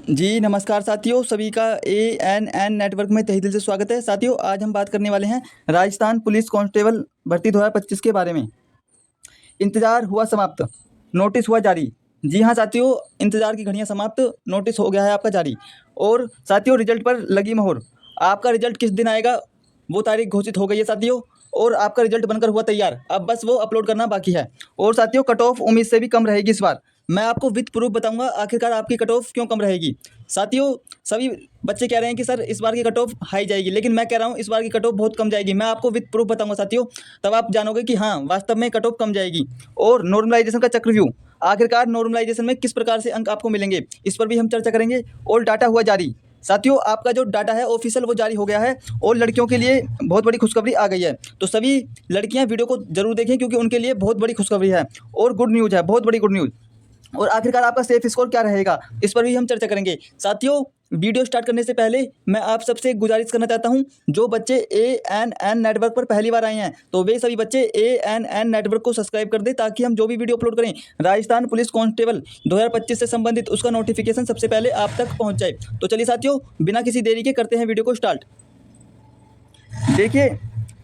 जी नमस्कार साथियों, सभी का ANN नेटवर्क में तहे दिल से स्वागत है। साथियों, आज हम बात करने वाले हैं राजस्थान पुलिस कांस्टेबल भर्ती 2025 के बारे में। इंतजार हुआ समाप्त, नोटिस हुआ जारी। जी हाँ साथियों, इंतजार की घड़ियां समाप्त, नोटिस हो गया है आपका जारी। और साथियों, रिजल्ट पर लगी मोहर। आपका रिजल्ट किस दिन आएगा वो तारीख घोषित हो गई है साथियों, और आपका रिजल्ट बनकर हुआ तैयार। अब बस वो अपलोड करना बाकी है। और साथियों, कट ऑफ उम्मीद से भी कम रहेगी इस बार। मैं आपको विद प्रूफ बताऊंगा आखिरकार आपकी कट ऑफ क्यों कम रहेगी। साथियों, सभी बच्चे कह रहे हैं कि सर इस बार की कट ऑफ हाई जाएगी, लेकिन मैं कह रहा हूँ इस बार की कट ऑफ बहुत कम जाएगी। मैं आपको विद प्रूफ बताऊंगा साथियों, तब आप जानोगे कि हाँ वास्तव में कट ऑफ कम जाएगी। और नॉर्मलाइजेशन का चक्रव्यूह, आखिरकार नॉर्मलाइजेशन में किस प्रकार से अंक आपको मिलेंगे, इस पर भी हम चर्चा करेंगे। और डाटा हुआ जारी। साथियों, आपका जो डाटा है ऑफिशियल वो जारी हो गया है, और लड़कियों के लिए बहुत बड़ी खुशखबरी आ गई है। तो सभी लड़कियां वीडियो को जरूर देखें, क्योंकि उनके लिए बहुत बड़ी खुशखबरी है और गुड न्यूज़ है, बहुत बड़ी गुड न्यूज़। और आखिरकार आपका सेफ स्कोर क्या रहेगा, इस पर भी हम चर्चा करेंगे। साथियों, वीडियो स्टार्ट करने से पहले मैं आप सबसे एक गुजारिश करना चाहता हूं, जो बच्चे ANN नेटवर्क पर पहली बार आए हैं तो वे सभी बच्चे ANN नेटवर्क को सब्सक्राइब कर दें, ताकि हम जो भी वीडियो अपलोड करें राजस्थान पुलिस कांस्टेबल 2025 से संबंधित, उसका नोटिफिकेशन सबसे पहले आप तक पहुंच जाए। तो चलिए साथियों, बिना किसी देरी के करते हैं वीडियो को स्टार्ट। देखिए,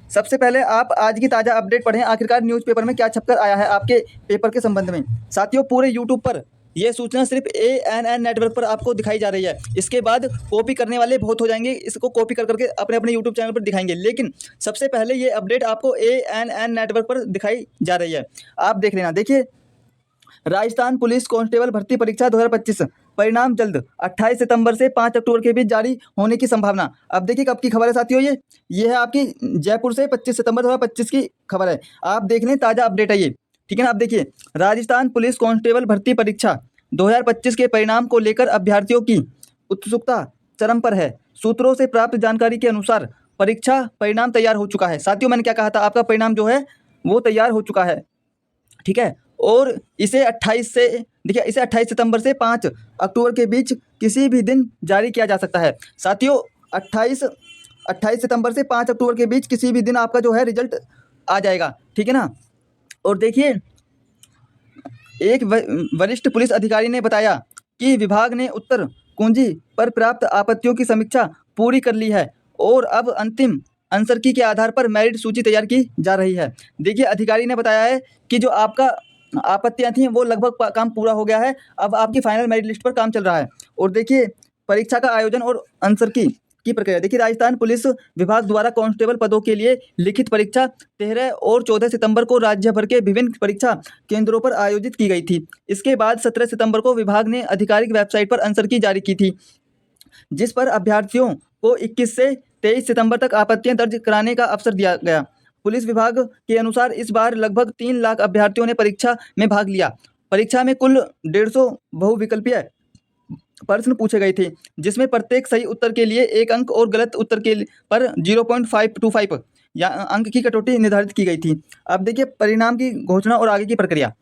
सबसे पहले आप आज की ताज़ा अपडेट पढ़ें, आखिरकार न्यूज़पेपर में क्या छपकर आया है आपके पेपर के संबंध में। साथियों, पूरे यूट्यूब पर यह सूचना सिर्फ ANN नेटवर्क पर आपको दिखाई जा रही है। इसके बाद कॉपी करने वाले बहुत हो जाएंगे, इसको कॉपी कर करके अपने अपने यूट्यूब चैनल पर दिखाएंगे, लेकिन सबसे पहले ये अपडेट आपको ANN नेटवर्क पर दिखाई जा रही है। आप देख लेना। देखिए, राजस्थान पुलिस कांस्टेबल भर्ती परीक्षा 2025 परिणाम जल्द, 28 सितंबर से 5 अक्टूबर के बीच जारी होने की संभावना। अब देखिए कब की खबर है साथियों, ये है आपकी जयपुर से 25 सितंबर 2025 की खबर है। आप देख लें, ताज़ा अपडेट है ये, ठीक है ना। अब देखिए, राजस्थान पुलिस कांस्टेबल भर्ती परीक्षा 2025 के परिणाम को लेकर अभ्यर्थियों की उत्सुकता चरम पर है। सूत्रों से प्राप्त जानकारी के अनुसार परीक्षा परिणाम तैयार हो चुका है। साथियों, मैंने क्या कहा था, आपका परिणाम जो है वो तैयार हो चुका है, ठीक है। और इसे 28 से, देखिए, इसे 28 सितंबर से 5 अक्टूबर के बीच किसी भी दिन जारी किया जा सकता है। साथियों, 28 सितंबर से 5 अक्टूबर के बीच किसी भी दिन आपका जो है रिजल्ट आ जाएगा, ठीक है ना। और देखिए, एक वरिष्ठ पुलिस अधिकारी ने बताया कि विभाग ने उत्तर कुंजी पर प्राप्त आपत्तियों की समीक्षा पूरी कर ली है, और अब अंतिम आंसर की के आधार पर मेरिट सूची तैयार की जा रही है। देखिए, अधिकारी ने बताया है कि जो आपका आपत्तियां थी वो लगभग काम पूरा हो गया है, अब आपकी फाइनल मेरिट लिस्ट पर काम चल रहा है। और देखिए, परीक्षा का आयोजन और आंसर की प्रक्रिया। देखिए, राजस्थान पुलिस विभाग द्वारा कांस्टेबल पदों के लिए लिखित परीक्षा 13 और 14 सितंबर को राज्य भर के विभिन्न परीक्षा केंद्रों पर आयोजित की गई थी। इसके बाद 17 सितंबर को विभाग ने आधिकारिक वेबसाइट पर आंसर की जारी की थी, जिस पर अभ्यर्थियों को 21 से 23 सितंबर तक आपत्तियां दर्ज कराने का अवसर दिया गया। पुलिस विभाग के अनुसार इस बार लगभग 3 लाख अभ्यर्थियों ने परीक्षा में भाग लिया। परीक्षा में कुल 150 बहुविकल्पीय प्रश्न पूछे गए थे, जिसमें प्रत्येक सही उत्तर के लिए 1 अंक और गलत उत्तर के पर 0.525 या अंक की कटौती निर्धारित की गई थी। अब देखिए, परिणाम की घोषणा और आगे की प्रक्रिया।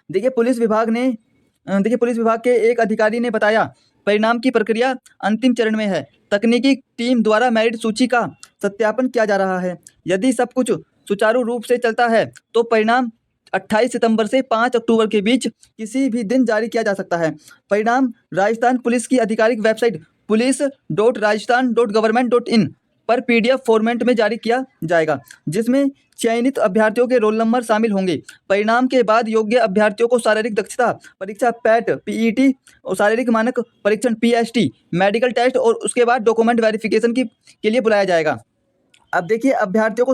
देखिए, पुलिस विभाग के एक अधिकारी ने बताया, परिणाम की प्रक्रिया अंतिम चरण में है। तकनीकी टीम द्वारा मेरिट सूची का सत्यापन किया जा रहा है। यदि सब कुछ सुचारू रूप से चलता है तो परिणाम 28 सितंबर से 5 अक्टूबर के बीच किसी भी दिन जारी किया जा सकता है। परिणाम राजस्थान पुलिस की आधिकारिक वेबसाइट police.rajasthan.government.in पर PDF फॉर्मेट में जारी किया जाएगा, जिसमें चयनित अभ्यर्थियों के रोल नंबर शामिल होंगे। परिणाम के बाद योग्य अभ्यर्थियों को शारीरिक दक्षता परीक्षा PET PET और शारीरिक मानक परीक्षण PST, मेडिकल टेस्ट और उसके बाद डॉक्यूमेंट वेरिफिकेशन के लिए बुलाया जाएगा। अब देखिए, अभ्यर्थियों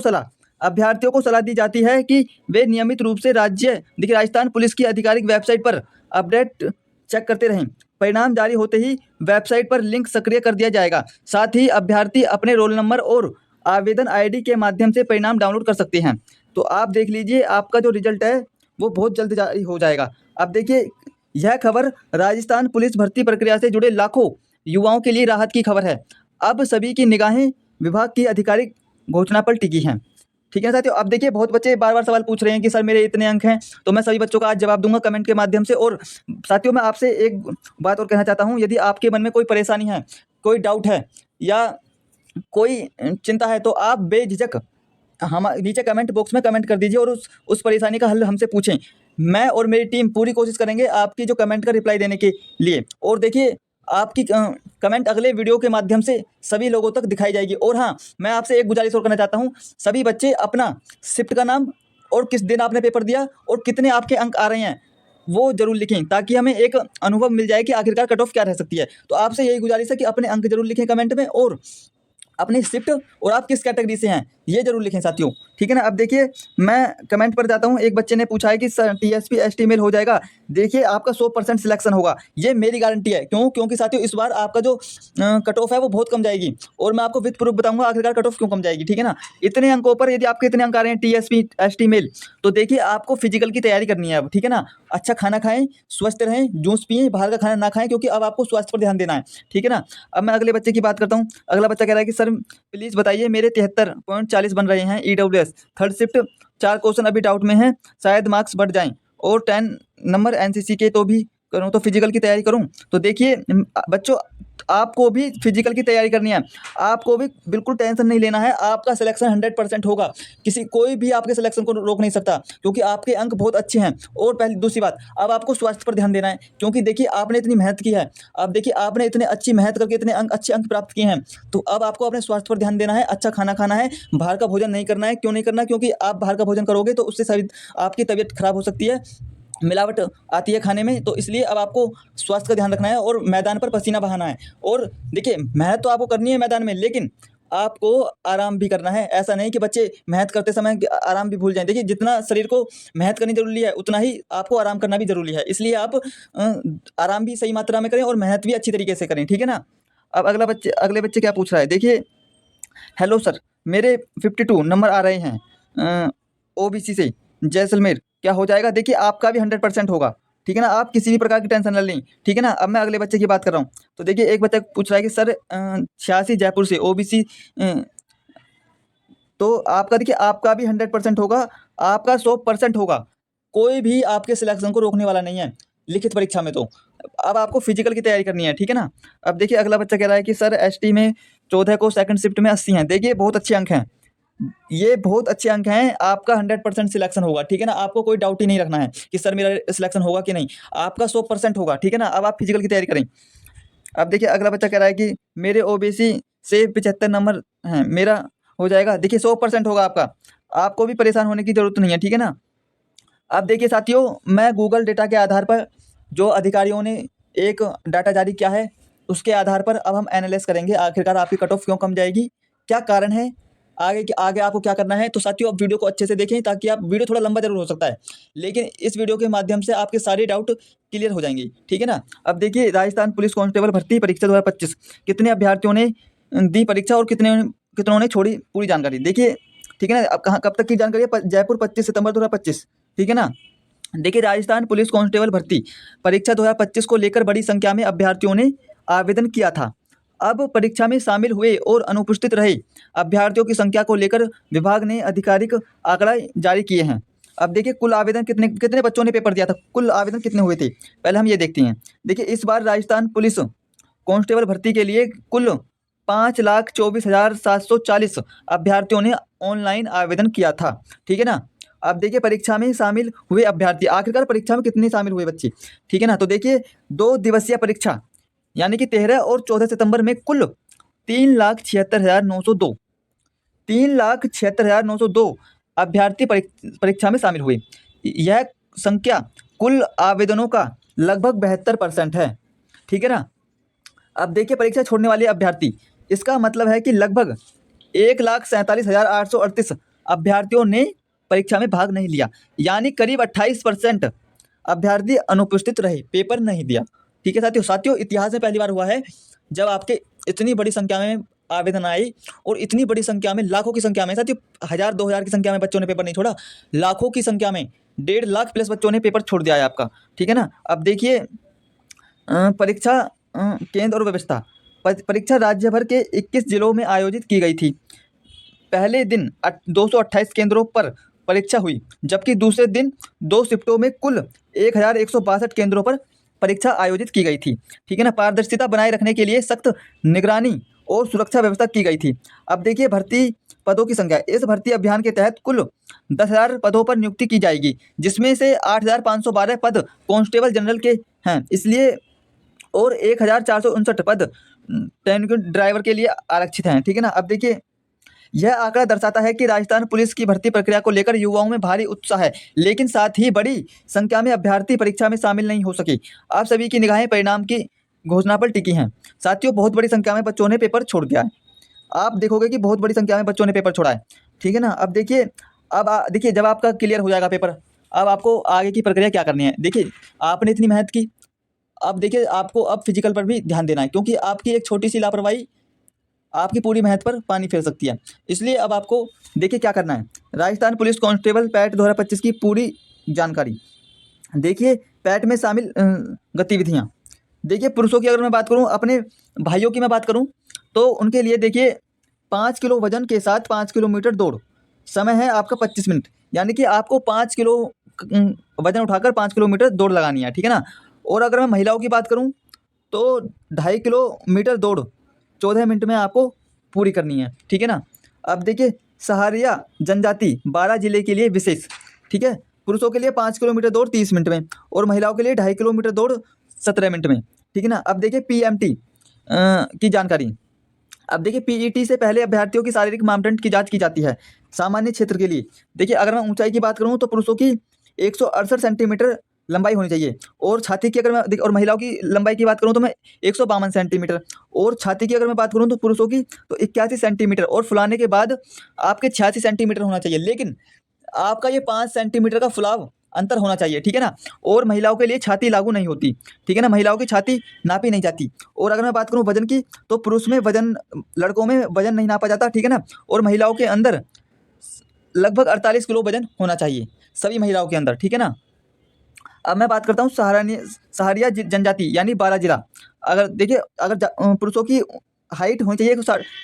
को सलाह दी जाती है कि वे नियमित रूप से राजस्थान पुलिस की आधिकारिक वेबसाइट पर अपडेट चेक करते रहें। परिणाम जारी होते ही वेबसाइट पर लिंक सक्रिय कर दिया जाएगा। साथ ही अभ्यर्थी अपने रोल नंबर और आवेदन ID के माध्यम से परिणाम डाउनलोड कर सकते हैं। तो आप देख लीजिए, आपका जो रिजल्ट है वो बहुत जल्द जारी हो जाएगा। अब देखिए, यह खबर राजस्थान पुलिस भर्ती प्रक्रिया से जुड़े लाखों युवाओं के लिए राहत की खबर है। अब सभी की निगाहें विभाग की आधिकारिक घोषणा पर टिकी हैं, ठीक है साथियों। अब देखिए, बहुत बच्चे बार बार सवाल पूछ रहे हैं कि सर मेरे इतने अंक हैं, तो मैं सभी बच्चों का आज जवाब दूंगा कमेंट के माध्यम से। और साथियों, मैं आपसे एक बात और कहना चाहता हूं, यदि आपके मन में कोई परेशानी है, कोई डाउट है या कोई चिंता है, तो आप बेझिझक हम नीचे कमेंट बॉक्स में कमेंट कर दीजिए और उस परेशानी का हल हमसे पूछें। मैं और मेरी टीम पूरी कोशिश करेंगे आपकी जो कमेंट का रिप्लाई देने के लिए। और देखिए, आपकी कमेंट अगले वीडियो के माध्यम से सभी लोगों तक दिखाई जाएगी। और हाँ, मैं आपसे एक गुजारिश और करना चाहता हूँ, सभी बच्चे अपना शिफ्ट का नाम और किस दिन आपने पेपर दिया और कितने आपके अंक आ रहे हैं वो जरूर लिखें, ताकि हमें एक अनुभव मिल जाए कि आखिरकार कट ऑफ क्या रह सकती है। तो आपसे यही गुजारिश है कि अपने अंक जरूर लिखें कमेंट में, और अपनी शिफ्ट और आप किस कैटेगरी से हैं ये जरूर लिखें साथियों, ठीक है ना। अब देखिए मैं कमेंट पर जाता हूँ। एक बच्चे ने पूछा है कि सर टीएसपी एसटी मेल हो जाएगा। देखिए आपका 100% सिलेक्शन होगा, ये मेरी गारंटी है। क्यों? क्योंकि साथियों इस बार आपका जो कट ऑफ है वो बहुत कम जाएगी, और मैं आपको विद प्रूफ बताऊंगा आखिरकार कट ऑफ क्यों कम जाएगी, ठीक है ना। इतने अंकों पर यदि आपके इतने अंक आ रहे हैं टीएसपी एसटी मेल, तो देखिए आपको फिजिकल की तैयारी करनी है अब, ठीक है ना। अच्छा खाना खाएं, स्वस्थ रहें, जूस पिएं, बाहर का खाना ना खाएं, क्योंकि अब आपको स्वास्थ्य पर ध्यान देना है, ठीक है ना। अब मैं अगले बच्चे की बात करता हूँ। अगला बच्चा कह रहा है कि सर प्लीज़ बताइए, मेरे 73.40 बन रहे हैं ईडब्ल्यूएस थर्ड शिफ्ट, 4 क्वेश्चन अभी डाउट में हैं, शायद मार्क्स बढ़ जाएं, और 10 नंबर एनसीसी के तो भी करूं तो फिजिकल की तैयारी करूं। तो देखिए बच्चों, आपको भी फिजिकल की तैयारी करनी है, आपको भी बिल्कुल टेंशन नहीं लेना है। आपका सिलेक्शन 100% होगा, कोई भी आपके सिलेक्शन को रोक नहीं सकता, क्योंकि आपके अंक बहुत अच्छे हैं। और पहली दूसरी बात, अब आपको स्वास्थ्य पर ध्यान देना है, क्योंकि देखिए आपने इतनी मेहनत की है, अब देखिए आपने इतने अच्छी मेहनत करके इतने अच्छे अंक प्राप्त किए हैं, तो अब आपको अपने स्वास्थ्य पर ध्यान देना है। अच्छा खाना खाना है, बाहर का भोजन नहीं करना है। क्यों नहीं करना? क्योंकि आप बाहर का भोजन करोगे तो उससे आपकी तबीयत खराब हो सकती है, मिलावट आती है खाने में। तो इसलिए अब आपको स्वास्थ्य का ध्यान रखना है और मैदान पर पसीना बहाना है। और देखिए मेहनत तो आपको करनी है मैदान में, लेकिन आपको आराम भी करना है। ऐसा नहीं कि बच्चे मेहनत करते समय आराम भी भूल जाएं। देखिए जितना शरीर को मेहनत करनी जरूरी है, उतना ही आपको आराम करना भी जरूरी है। इसलिए आप आराम भी सही मात्रा में करें और मेहनत भी अच्छी तरीके से करें, ठीक है ना। अब अगले बच्चे क्या पूछ रहा है, देखिए हेलो सर, मेरे 52 नंबर आ रहे हैं ओबीसी से जैसलमेर, क्या हो जाएगा? देखिए आपका भी 100% होगा, ठीक है ना। आप किसी भी प्रकार की टेंशन न लें, ठीक है ना। अब मैं अगले बच्चे की बात कर रहा हूँ। तो देखिए एक बच्चा पूछ रहा है कि सर 86 जयपुर से ओबीसी, तो आपका देखिए आपका भी 100% होगा, आपका 100% होगा। कोई भी आपके सिलेक्शन को रोकने वाला नहीं है लिखित परीक्षा में। तो अब आपको फिजिकल की तैयारी करनी है, ठीक है ना। अब देखिए अगला बच्चा कह रहा है कि सर एसटी में 14 को सेकंड शिफ्ट में 80 हैं। देखिए बहुत अच्छे अंक हैं, ये बहुत अच्छे अंक हैं, आपका 100% सिलेक्शन होगा, ठीक है ना। आपको कोई डाउट ही नहीं रखना है कि सर मेरा सिलेक्शन होगा कि नहीं, आपका 100% होगा, ठीक है ना। अब आप फिजिकल की तैयारी करें। अब देखिए अगला बच्चा कह रहा है कि मेरे ओबीसी से 75 नंबर हैं, मेरा हो जाएगा। देखिए 100% होगा आपका, आपको भी परेशान होने की जरूरत नहीं है, ठीक है ना। अब देखिए साथियों, मैं गूगल डेटा के आधार पर जो अधिकारियों ने एक डाटा जारी किया है, उसके आधार पर अब हम एनालाइज करेंगे आखिरकार आपकी कट ऑफ क्यों कम जाएगी, क्या कारण है, आगे आपको क्या करना है। तो साथियों आप वीडियो को अच्छे से देखें, ताकि आप वीडियो थोड़ा लंबा जरूर हो सकता है, लेकिन इस वीडियो के माध्यम से आपके सारे डाउट क्लियर हो जाएंगे, ठीक है ना। अब देखिए राजस्थान पुलिस कांस्टेबल भर्ती परीक्षा 2025, कितने अभ्यर्थियों ने दी परीक्षा और कितनों ने छोड़ी, पूरी जानकारी देखिए, ठीक है ना। अब कब तक की जानकारी है? जयपुर 25 सितंबर 2025, ठीक है ना। देखिए राजस्थान पुलिस कांस्टेबल भर्ती परीक्षा 2025 को लेकर बड़ी संख्या में अभ्यर्थियों ने आवेदन किया था। अब परीक्षा में शामिल हुए और अनुपस्थित रहे अभ्यर्थियों की संख्या को लेकर विभाग ने आधिकारिक आंकड़ा जारी किए हैं। अब देखिए कुल आवेदन कितने बच्चों ने पेपर दिया था, कुल आवेदन कितने हुए थे, पहले हम ये देखते हैं। देखिए इस बार राजस्थान पुलिस कांस्टेबल भर्ती के लिए कुल 5,24,740 अभ्यर्थियों ने ऑनलाइन आवेदन किया था, ठीक है ना। अब देखिए परीक्षा में शामिल हुए अभ्यर्थी, आखिरकार परीक्षा में कितने शामिल हुए बच्चे, ठीक है ना। तो देखिए 2 दिवसीय परीक्षा यानी कि 13 और 14 सितंबर में कुल 3,76,902 3,76,902 अभ्यर्थी परीक्षा में शामिल हुए। यह संख्या कुल आवेदनों का लगभग 72% है, ठीक है ना। अब देखिए परीक्षा छोड़ने वाले अभ्यर्थी, इसका मतलब है कि लगभग 1,47,838 अभ्यर्थियों ने परीक्षा में भाग नहीं लिया, यानी करीब 28% अभ्यर्थी अनुपस्थित रहे, पेपर नहीं दिया, ठीक है साथियों। इतिहास में पहली बार हुआ है जब आपके इतनी बड़ी संख्या में आवेदन आए, और इतनी बड़ी संख्या में, लाखों की संख्या में साथियों, 1,000-2,000 की संख्या में बच्चों ने पेपर नहीं छोड़ा, लाखों की संख्या में 1.5 लाख प्लस बच्चों ने पेपर छोड़ दिया है आपका, ठीक है ना। अब देखिए परीक्षा केंद्र और व्यवस्था, परीक्षा राज्य भर के 21 जिलों में आयोजित की गई थी। पहले दिन 228 केंद्रों पर परीक्षा हुई, जबकि दूसरे दिन 2 शिफ्टों में कुल 1,162 केंद्रों पर परीक्षा आयोजित की गई थी, ठीक है ना। पारदर्शिता बनाए रखने के लिए सख्त निगरानी और सुरक्षा व्यवस्था की गई थी। अब देखिए भर्ती पदों की संख्या, इस भर्ती अभियान के तहत कुल 10,000 पदों पर नियुक्ति की जाएगी, जिसमें से 8,512 पद कांस्टेबल जनरल के हैं। इसलिए और 1459 पद ट्रेन के ड्राइवर के लिए आरक्षित हैं। ठीक है ना। अब देखिए, यह आंकड़ा दर्शाता है कि राजस्थान पुलिस की भर्ती प्रक्रिया को लेकर युवाओं में भारी उत्साह है, लेकिन साथ ही बड़ी संख्या में अभ्यर्थी परीक्षा में शामिल नहीं हो सके। आप सभी की निगाहें परिणाम की घोषणा पर टिकी हैं। साथियों, बहुत बड़ी संख्या में बच्चों ने पेपर छोड़ दिया है। आप देखोगे कि बहुत बड़ी संख्या में बच्चों ने पेपर छोड़ा है। ठीक है ना। अब देखिए, देखिए जब आपका क्लियर हो जाएगा पेपर, अब आपको आगे की प्रक्रिया क्या करनी है। देखिए, आपने इतनी मेहनत की, अब देखिए आपको अब फिजिकल पर भी ध्यान देना है, क्योंकि आपकी एक छोटी सी लापरवाही आपकी पूरी मेहनत पर पानी फेर सकती है। इसलिए अब आपको देखिए क्या करना है। राजस्थान पुलिस कांस्टेबल पैट 2025 की पूरी जानकारी देखिए। पैट में शामिल गतिविधियाँ देखिए। पुरुषों की अगर मैं बात करूँ, अपने भाइयों की मैं बात करूँ, तो उनके लिए देखिए 5 किलो वजन के साथ 5 किलोमीटर दौड़, समय है आपका 25 मिनट, यानी कि आपको 5 किलो वजन उठाकर 5 किलोमीटर दौड़ लगानी है। ठीक है ना। और अगर मैं महिलाओं की बात करूँ, तो 2.5 किलोमीटर दौड़ 14 मिनट में आपको पूरी करनी है। ठीक है ना। अब देखिए, सहारिया जनजाति 12 जिले के लिए विशेष। ठीक है। पुरुषों के लिए 5 किलोमीटर दौड़ 30 मिनट में, और महिलाओं के लिए 2.5 किलोमीटर दौड़ 17 मिनट में। ठीक है ना। अब देखिए पीएमटी की जानकारी। अब देखिए, पीईटी से पहले अभ्यर्थियों की शारीरिक मापदंड की जांच की जाती है। सामान्य क्षेत्र के लिए देखिए, अगर मैं ऊंचाई की बात करूं, तो पुरुषों की 168 सेंटीमीटर लंबाई होनी चाहिए, और छाती की अगर मैं और महिलाओं की लंबाई की बात करूं तो मैं 152 सेंटीमीटर, और छाती की अगर मैं बात करूं तो पुरुषों की तो 81 सेंटीमीटर, और फुलाने के बाद आपके 86 सेंटीमीटर होना चाहिए। लेकिन आपका ये 5 सेंटीमीटर का फुलाव अंतर होना चाहिए। ठीक है ना। और महिलाओं के लिए छाती लागू नहीं होती। ठीक है ना। महिलाओं की छाती नापी नहीं जाती। और अगर मैं बात करूं वजन की, तो पुरुष में वजन, लड़कों में वजन नहीं नापा जाता। ठीक है ना। और महिलाओं के अंदर लगभग 48 किलो वजन होना चाहिए, सभी महिलाओं के अंदर। ठीक है ना। अब मैं बात करता हूँ सहारिया जनजाति यानी 12 जिला। अगर देखिए, अगर पुरुषों की हाइट होनी चाहिए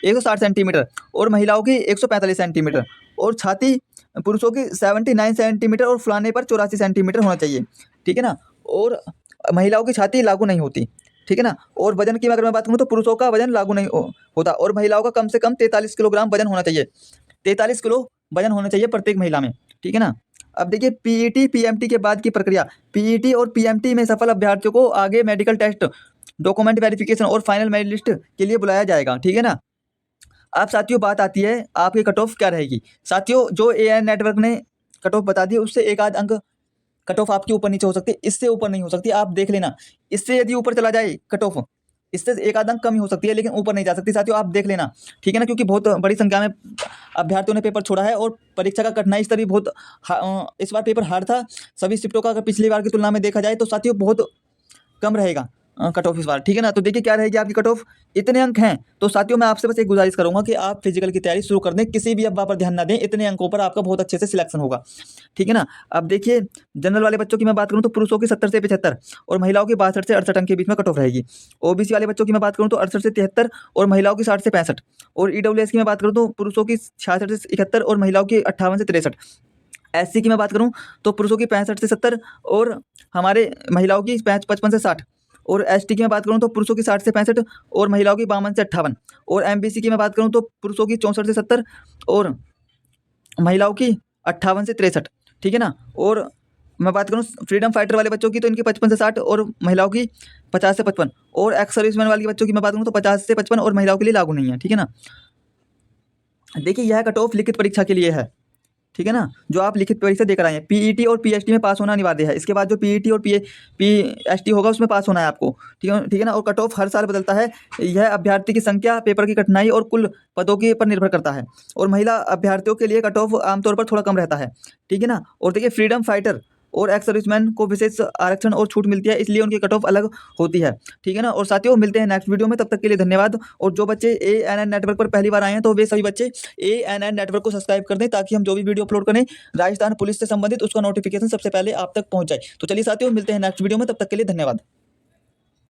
160 सेंटीमीटर, और महिलाओं की 145 सेंटीमीटर, और छाती पुरुषों की 79 सेंटीमीटर, और फुलाने पर 84 सेंटीमीटर होना चाहिए। ठीक है ना। और महिलाओं की छाती लागू नहीं होती। ठीक है ना। और वजन की अगर मैं बात करूँ, तो पुरुषों का वजन लागू नहीं होता, और महिलाओं का कम से कम 43 किलोग्राम वजन होना चाहिए। 43 किलो वजन होना चाहिए प्रत्येक महिला में। ठीक है ना। अब देखिए, पीईटी पीएमटी के बाद की प्रक्रिया। पीईटी और पीएमटी में सफल अभ्यर्थियों को आगे मेडिकल टेस्ट, डॉक्यूमेंट वेरिफिकेशन और फाइनल मेरिट लिस्ट के लिए बुलाया जाएगा। ठीक है ना। अब साथियों, बात आती है आपकी कट ऑफ क्या रहेगी। साथियों, जो एएन नेटवर्क ने कट ऑफ बता दी, उससे एक आध अंक कट ऑफ आपकी ऊपर नीचे हो सकती है, इससे ऊपर नहीं हो सकती। आप देख लेना, इससे यदि ऊपर चला जाए कट ऑफ, इससे एक आध अंक कम ही हो सकती है, लेकिन ऊपर नहीं जा सकती। साथियों, आप देख लेना। ठीक है ना। क्योंकि बहुत बड़ी संख्या में अभ्यर्थियों ने पेपर छोड़ा है, और परीक्षा का कठिनाई स्तर भी बहुत इस बार पेपर हार्ड था। सभी शिफ्टों का अगर पिछली बार की तुलना में देखा जाए, तो साथियों बहुत कम रहेगा कट ऑफ इस बार। ठीक है ना। तो देखिए क्या रहेगी आपकी कट ऑफ, इतने अंक हैं। तो साथियों, मैं आपसे बस एक गुजारिश करूंगा कि आप फिजिकल की तैयारी शुरू कर दें, किसी भी अफवाह पर ध्यान ना दें, इतने अंकों पर आपका बहुत अच्छे से सिलेक्शन होगा। ठीक है ना। अब देखिए, जनरल वाले बच्चों की मैं बात करूं, तो पुरुषों की 70 से 75, और महिलाओं की 62 से 68 अंक के बीच में कट ऑफ रहेगी। ओबीसी वाले बच्चों की मैं बात करूँ, तो 68 से 73, और महिलाओं की 60 से 65, और ईडब्ल्यूएस की मैं बात करूँ, तो पुरुषों की 66 से 71, और महिलाओं की 58 से 63। एससी की मैं बात करूं, तो पुरुषों की 65 से 70, और हमारे महिलाओं की 55 से 60, और एसटी की मैं बात करूं, तो पुरुषों की 60 से 65, और महिलाओं की 52 से 58, और एमबीसी की मैं बात करूं, तो पुरुषों की 64 से 70, और महिलाओं की 58 से 63। ठीक है ना। और मैं बात करूं फ्रीडम फाइटर वाले बच्चों की, तो इनकी 55 से 60, और महिलाओं की 50 से 55, और एक्स सर्विसमैन वाली बच्चों की मैं बात करूं, तो 50 से 55, और महिलाओं के लिए लागू नहीं है। ठीक है ना। देखिए, यह कट ऑफ लिखित परीक्षा के लिए है। ठीक है ना। जो आप लिखित परीक्षा देकर आए हैं, पीईटी और पीएचटी में पास होना अनिवार्य है। इसके बाद जो पीईटी और पीएचटी होगा, उसमें पास होना है आपको। ठीक है ना। और कट ऑफ हर साल बदलता है। यह अभ्यर्थी की संख्या, पेपर की कठिनाई और कुल पदों के पर निर्भर करता है। और महिला अभ्यर्थियों के लिए कट ऑफ आमतौर पर थोड़ा कम रहता है। ठीक है ना। और देखिए, फ्रीडम फाइटर और एक्स सर्विसमैन को विशेष आरक्षण और छूट मिलती है, इसलिए उनकी कट ऑफ अलग होती है। ठीक है ना। और साथियों, मिलते हैं नेक्स्ट वीडियो में, तब तक के लिए धन्यवाद। और जो बच्चे एएनएन नेटवर्क पर पहली बार आए हैं, तो वे सभी बच्चे एएनएन नेटवर्क को सब्सक्राइब कर दें, ताकि हम जो भी वीडियो अपलोड करें राजस्थान पुलिस से संबंधित, उसका नोटिफिकेशन सबसे पहले आप तक पहुंच जाए। तो चलिए साथियों, मिलते हैं नेक्स्ट वीडियो में, तब तक के लिए धन्यवाद।